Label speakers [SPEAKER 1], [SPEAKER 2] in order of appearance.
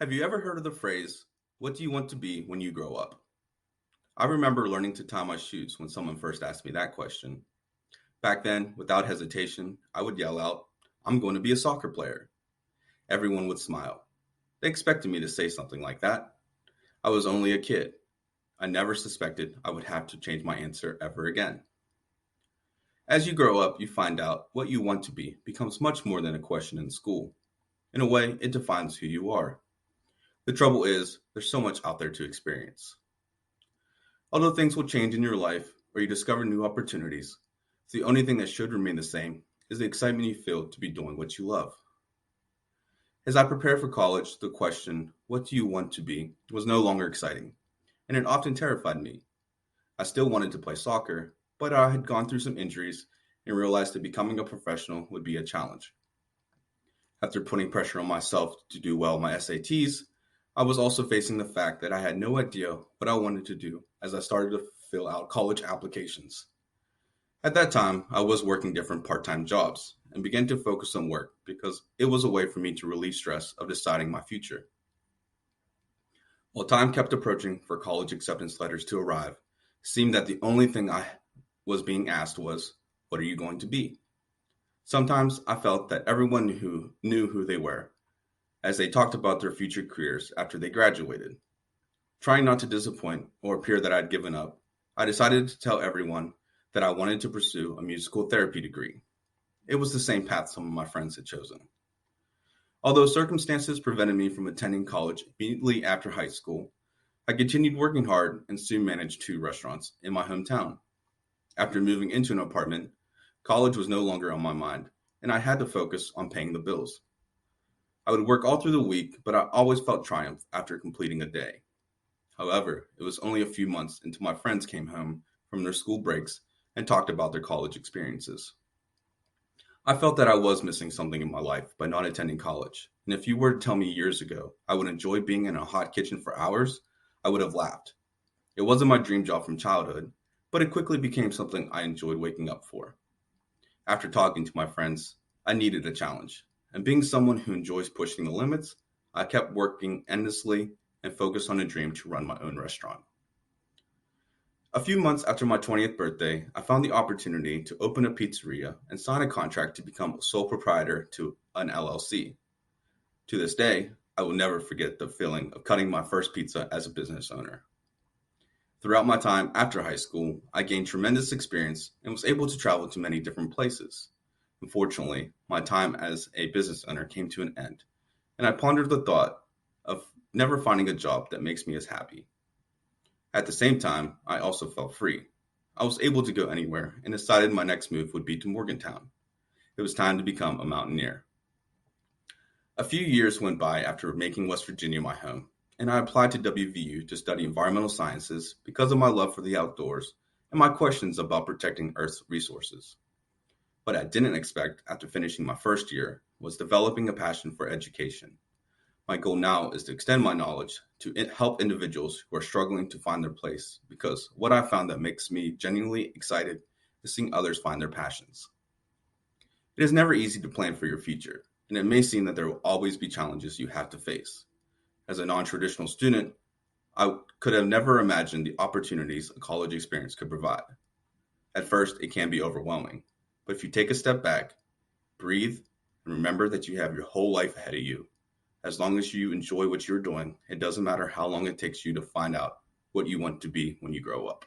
[SPEAKER 1] Have you ever heard of the phrase, what do you want to be when you grow up? I remember learning to tie my shoes when someone first asked me that question. Back then, without hesitation, I would yell out, I'm going to be a soccer player. Everyone would smile. They expected me to say something like that. I was only a kid. I never suspected I would have to change my answer ever again. As you grow up, you find out what you want to be becomes much more than a question in school. In a way, it defines who you are. The trouble is, there's so much out there to experience. Although things will change in your life or you discover new opportunities, the only thing that should remain the same is the excitement you feel to be doing what you love. As I prepared for college, the question, what do you want to be, was no longer exciting, and it often terrified me. I still wanted to play soccer, but I had gone through some injuries and realized that becoming a professional would be a challenge. After putting pressure on myself to do well in my SATs, I was also facing the fact that I had no idea what I wanted to do as I started to fill out college applications. At that time, I was working different part time jobs and began to focus on work because it was a way for me to relieve stress of deciding my future. While time kept approaching for college acceptance letters to arrive, it seemed that the only thing I was being asked was, what are you going to be? Sometimes I felt that everyone who knew who they were as they talked about their future careers after they graduated. Trying not to disappoint or appear that I'd given up, I decided to tell everyone that I wanted to pursue a musical therapy degree. It was the same path some of my friends had chosen. Although circumstances prevented me from attending college immediately after high school, I continued working hard and soon managed two restaurants in my hometown. After moving into an apartment, college was no longer on my mind, and I had to focus on paying the bills. I would work all through the week, but I always felt triumph after completing a day. However, it was only a few months until my friends came home from their school breaks and talked about their college experiences. I felt that I was missing something in my life by not attending college, and if you were to tell me years ago I would enjoy being in a hot kitchen for hours, I would have laughed. It wasn't my dream job from childhood, but it quickly became something I enjoyed waking up for. After talking to my friends, I needed a challenge, and being someone who enjoys pushing the limits, I kept working endlessly and focused on a dream to run my own restaurant. A few months after my 20th birthday, I found the opportunity to open a pizzeria and sign a contract to become a sole proprietor to an LLC. To this day, I will never forget the feeling of cutting my first pizza as a business owner. Throughout my time after high school, I gained tremendous experience and was able to travel to many different places. Unfortunately, my time as a business owner came to an end, and I pondered the thought of never finding a job that makes me as happy. At the same time, I also felt free. I was able to go anywhere and decided my next move would be to Morgantown. It was time to become a mountaineer. A few years went by after making West Virginia my home, and I applied to WVU to study environmental sciences because of my love for the outdoors and my questions about protecting Earth's resources. What I didn't expect after finishing my first year was developing a passion for education. My goal now is to extend my knowledge to help individuals who are struggling to find their place because what I found that makes me genuinely excited is seeing others find their passions. It is never easy to plan for your future, and it may seem that there will always be challenges you have to face. As a non traditional student, I could have never imagined the opportunities a college experience could provide. At first, it can be overwhelming, but if you take a step back, breathe, and remember that you have your whole life ahead of you. As long as you enjoy what you're doing, it doesn't matter how long it takes you to find out what you want to be when you grow up.